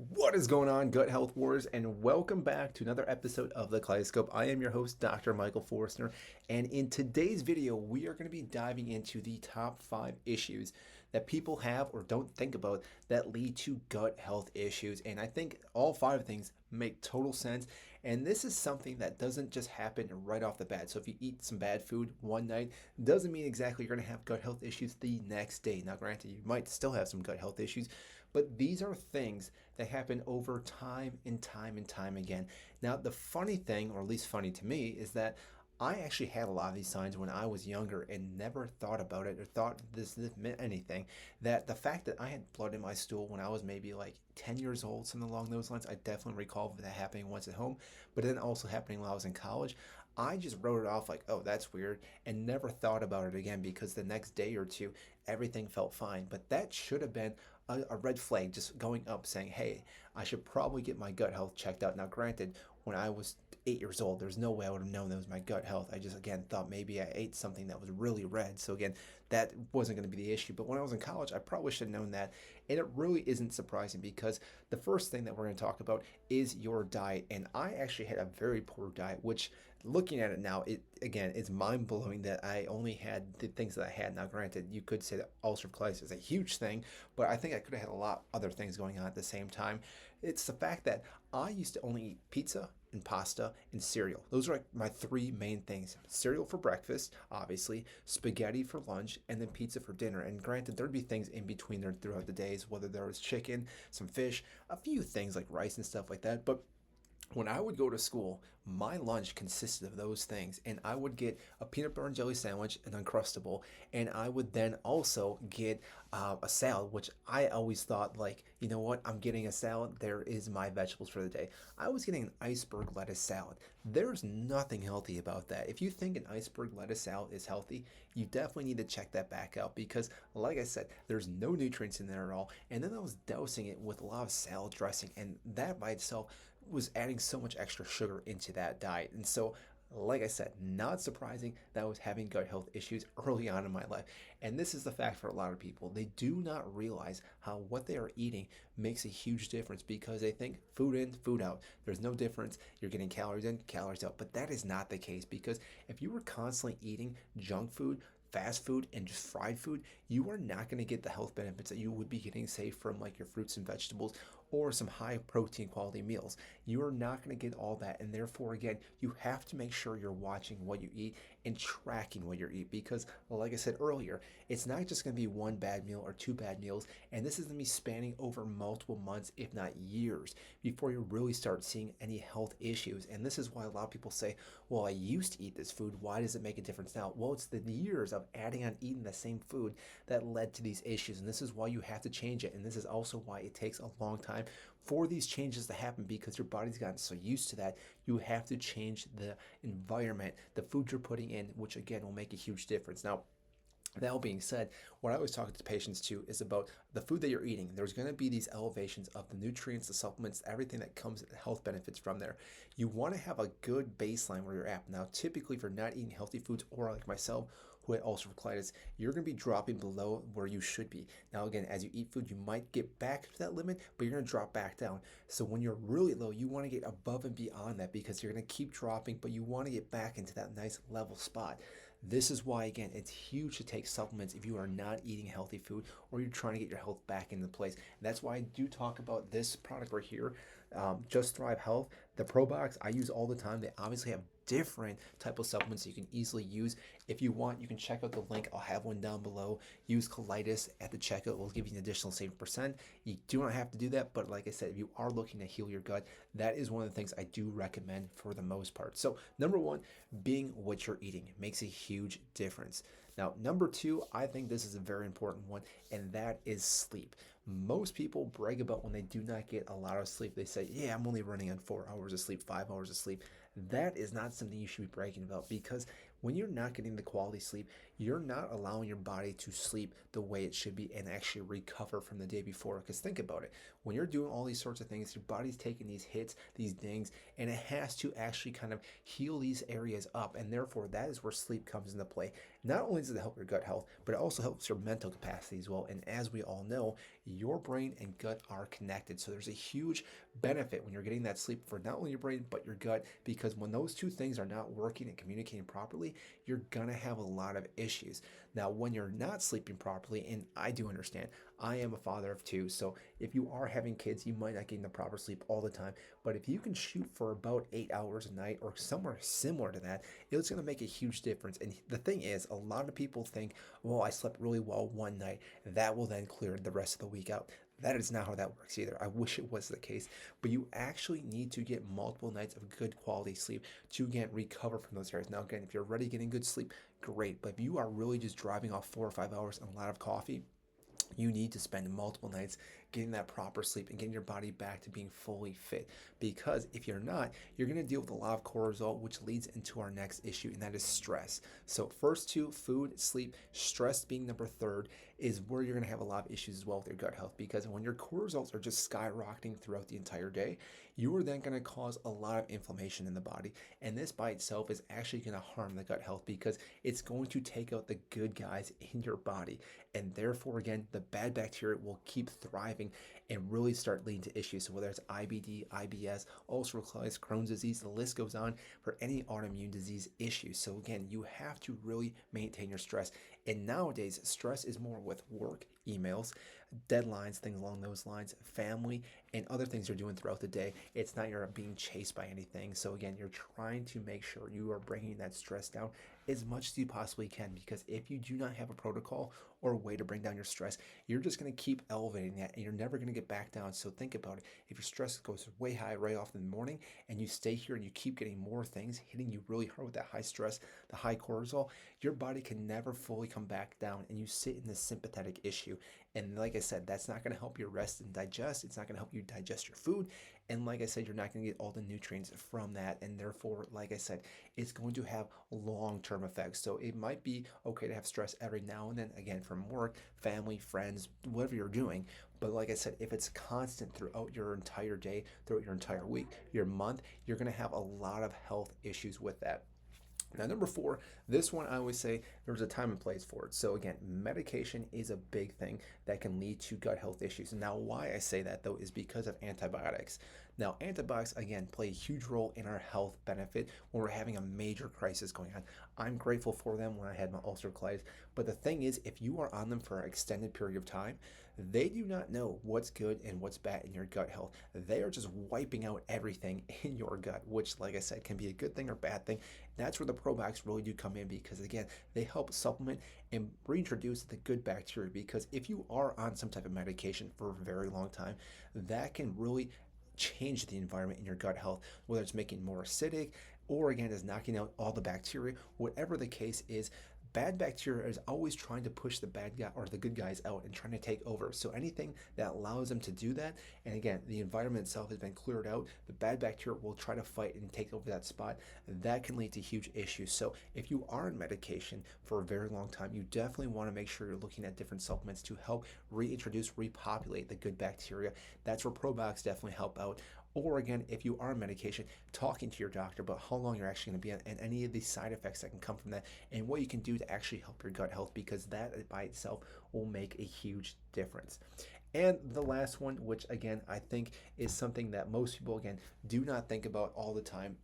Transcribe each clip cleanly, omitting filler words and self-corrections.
What is going on, Gut Health Wars, and welcome back to another episode of the Kaleidoscope. I am your host, Dr. Michael Forstner, and in today's video, we are going to be diving into the top 5 issues that people have or don't think about that lead to gut health issues. And I think all 5 things make total sense. And this is something that doesn't just happen right off the bat. So if you eat some bad food one night, doesn't mean exactly you're going to have gut health issues the next day. Now, granted, you might still have some gut health issues, but these are things that happen over time and time and time again. Now, the funny thing, or at least funny to me, is that I actually had a lot of these signs when I was younger and never thought about it or thought this meant anything. That the fact that I had blood in my stool when I was maybe like 10 years old, something along those lines, I definitely recall that happening once at home, but then also happening while I was in college. I just wrote it off like, oh, that's weird, and never thought about it again because the next day or two, everything felt fine. But that should have been a red flag just going up saying, hey, I should probably get my gut health checked out. Now, granted, when I was 8 years old, there's no way I would have known that was my gut health. I just, again, thought maybe I ate something that was really red. So, again, that wasn't going to be the issue. But when I was in college, I probably should have known that. And it really isn't surprising because the first thing that we're going to talk about is your diet. And I actually had a very poor diet, which looking at it now, it again, it's mind blowing that I only had the things that I had. Now, granted, you could say that ulcerative colitis is a huge thing, but I think I could have had a lot other things going on at the same time. It's the fact that I used to only eat pizza and pasta and cereal. Those are like my 3 main things. Cereal for breakfast, obviously, spaghetti for lunch, and then pizza for dinner. And granted, there'd be things in between there throughout the days, whether there was chicken, some fish, a few things like rice and stuff like that. But when I would go to school, my lunch consisted of those things, and I would get a peanut butter and jelly sandwich, an Uncrustable, and I would then also get a salad, which I always thought, like, you know what, I'm getting a salad, there is my vegetables for the day. I was getting an iceberg lettuce salad. There's nothing healthy about that. If you think an iceberg lettuce salad is healthy, you definitely need to check that back out because, like I said, there's no nutrients in there at all. And then I was dousing it with a lot of salad dressing, and that by itself was adding so much extra sugar into that diet. And so, like I said, not surprising that I was having gut health issues early on in my life. And this is the fact for a lot of people. They do not realize how what they are eating makes a huge difference because they think food in, food out. There's no difference. You're getting calories in, calories out. But that is not the case because if you were constantly eating junk food, fast food, and just fried food, you are not going to get the health benefits that you would be getting, say, from like your fruits and vegetables or some high protein quality meals. You are not going to get all that. And therefore, again, you have to make sure you're watching what you eat and tracking what you eat because, like I said earlier, it's not just going to be one bad meal or 2 bad meals. And this is going to be spanning over multiple months, if not years, before you really start seeing any health issues. And this is why a lot of people say, well, I used to eat this food. Why does it make a difference now? Well, it's the years of adding on eating the same food that led to these issues. And this is why you have to change it. And this is also why it takes a long time for these changes to happen because your body's gotten so used to that. You have to change the environment, the food you're putting in, which again will make a huge difference. Now, that all being said, what I always talk to patients too is about the food that you're eating. There's going to be these elevations of the nutrients, the supplements, everything that comes health benefits from there. You want to have a good baseline where you're at. Now, typically, if you're not eating healthy foods, or like myself, who had ulcerative colitis, you're going to be dropping below where you should be. Now, again, as you eat food, you might get back to that limit, but you're going to drop back down. So when you're really low, you want to get above and beyond that because you're going to keep dropping, but you want to get back into that nice level spot. This is why, again, it's huge to take supplements if you are not eating healthy food or you're trying to get your health back into place. And that's why I do talk about this product right here, Just Thrive Health. The Probox I use all the time. They obviously have different type of supplements you can easily use. If you want, you can check out the link. I'll have one down below. Use colitis at the checkout. We'll give you an additional 7%. You do not have to do that, but like I said, if you are looking to heal your gut, that is one of the things I do recommend for the most part. So number one, being what you're eating makes a huge difference. Now, number two, I think this is a very important one, and that is sleep. Most people brag about when they do not get a lot of sleep. They say, yeah, I'm only running on 4 hours of sleep, 5 hours of sleep. That is not something you should be bragging about because when you're not getting the quality sleep, you're not allowing your body to sleep the way it should be and actually recover from the day before. Because think about it, when you're doing all these sorts of things, your body's taking these hits, these dings, and it has to actually kind of heal these areas up. And therefore, that is where sleep comes into play. Not only does it help your gut health, but it also helps your mental capacity as well. And as we all know, your brain and gut are connected. So there's a huge benefit when you're getting that sleep for not only your brain, but your gut, because when those two things are not working and communicating properly, you're gonna have a lot of issues. Now, when you're not sleeping properly, and I do understand, I am a father of two, so if you are having kids, you might not get the proper sleep all the time. But if you can shoot for about 8 hours a night or somewhere similar to that, it's going to make a huge difference. And the thing is, a lot of people think, well, I slept really well one night, that will then clear the rest of the week out. That is not how that works either. I wish it was the case, but you actually need to get multiple nights of good quality sleep to again recover from those areas. Now, again, if you're already getting good sleep, great. But if you are really just driving off 4 or 5 hours and a lot of coffee, you need to spend multiple nights getting that proper sleep and getting your body back to being fully fit. Because if you're not, you're going to deal with a lot of cortisol, which leads into our next issue, and that is stress. So, first two, food, sleep, stress being number third, is where you're going to have a lot of issues as well with your gut health. Because when your cortisols are just skyrocketing throughout the entire day, you are then going to cause a lot of inflammation in the body. And this by itself is actually going to harm the gut health because it's going to take out the good guys in your body. And therefore, again, the bad bacteria will keep thriving and really start leading to issues. So whether it's IBD, IBS, ulcerative colitis, Crohn's disease, the list goes on for any autoimmune disease issues. So again, you have to really maintain your stress. And nowadays, stress is more with work, emails, deadlines, things along those lines, family, and other things you're doing throughout the day. It's not you're being chased by anything. So again, you're trying to make sure you are bringing that stress down as much as you possibly can, because if you do not have a protocol or a way to bring down your stress, you're just going to keep elevating that and you're never going to get back down. So think about it. If your stress goes way high right off in the morning and you stay here and you keep getting more things hitting you really hard with that high stress, the high cortisol, your body can never fully come back down and you sit in this sympathetic issue. And like I said, that's not going to help you rest and digest. It's not going to help you digest your food. And like I said, you're not going to get all the nutrients from that. And therefore, like I said, it's going to have long-term effects. So it might be okay to have stress every now and then, again, from work, family, friends, whatever you're doing. But like I said, if it's constant throughout your entire day, throughout your entire week, your month, you're going to have a lot of health issues with that. Now, number four, this one I always say there's a time and place for it. So again, medication is a big thing that can lead to gut health issues. Now, why I say that though is because of antibiotics. Now, antibiotics, again, play a huge role in our health benefit when we're having a major crisis going on. I'm grateful for them when I had my ulcerative colitis. But the thing is, if you are on them for an extended period of time, they do not know what's good and what's bad in your gut health. They are just wiping out everything in your gut, which, like I said, can be a good thing or bad thing. That's where the probiotics really do come in because, again, they help supplement and reintroduce the good bacteria. Because if you are on some type of medication for a very long time, that can really change the environment in your gut health, whether it's making more acidic or, again, is knocking out all the bacteria. Whatever the case is, bad bacteria is always trying to push the bad guy or the good guys out and trying to take over. So anything that allows them to do that, and again, the environment itself has been cleared out, the bad bacteria will try to fight and take over that spot. That can lead to huge issues. So if you are on medication for a very long time, you definitely want to make sure you're looking at different supplements to help reintroduce, repopulate the good bacteria. That's where probiotics definitely help out. Or again, if you are on medication, talking to your doctor about how long you're actually going to be on and any of the side effects that can come from that and what you can do to actually help your gut health, because that by itself will make a huge difference. And the last one, which again, I think is something that most people, again, do not think about all the time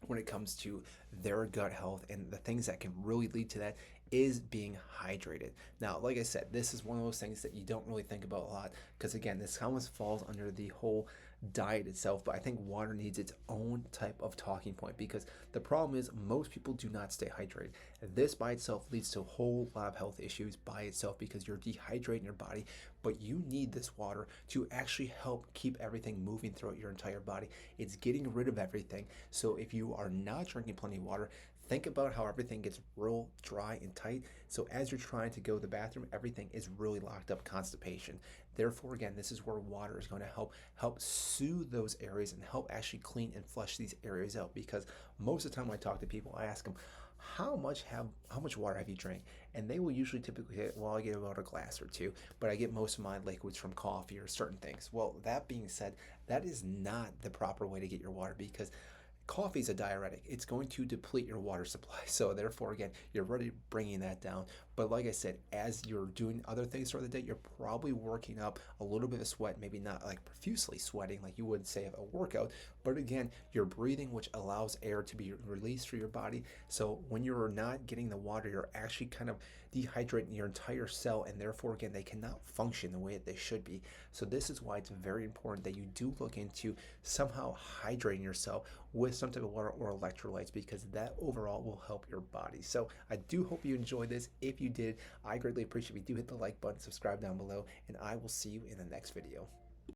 when it comes to their gut health and the things that can really lead to that, is being hydrated. Now, like I said, this is one of those things that you don't really think about a lot because, again, this almost falls under the whole diet itself, but I think water needs its own type of talking point because the problem is most people do not stay hydrated. This by itself leads to a whole lot of health issues by itself because you're dehydrating your body, but you need this water to actually help keep everything moving throughout your entire body. It's getting rid of everything. So if you are not drinking plenty of water, think about how everything gets real dry and tight. So as you're trying to go to the bathroom, everything is really locked up, constipation. Therefore, again, this is where water is going to help soothe those areas and help actually clean and flush these areas out. Because most of the time when I talk to people, I ask them, how much water have you drank? And they will usually typically say, well, I get about a glass or two, but I get most of my liquids from coffee or certain things. Well, that being said, that is not the proper way to get your water, because coffee is a diuretic. It's going to deplete your water supply. So therefore, again, you're already bringing that down. But like I said, as you're doing other things throughout the day, you're probably working up a little bit of sweat, maybe not like profusely sweating like you would say of a workout, but again, you're breathing, which allows air to be released through your body. So when you're not getting the water, you're actually kind of dehydrating your entire cell, and therefore, again, they cannot function the way that they should be. So this is why it's very important that you do look into somehow hydrating yourself with some type of water or electrolytes, because that overall will help your body. So I do hope you enjoyed this. If you did, I greatly appreciate if you do hit the like button, subscribe down below, and I will see you in the next video.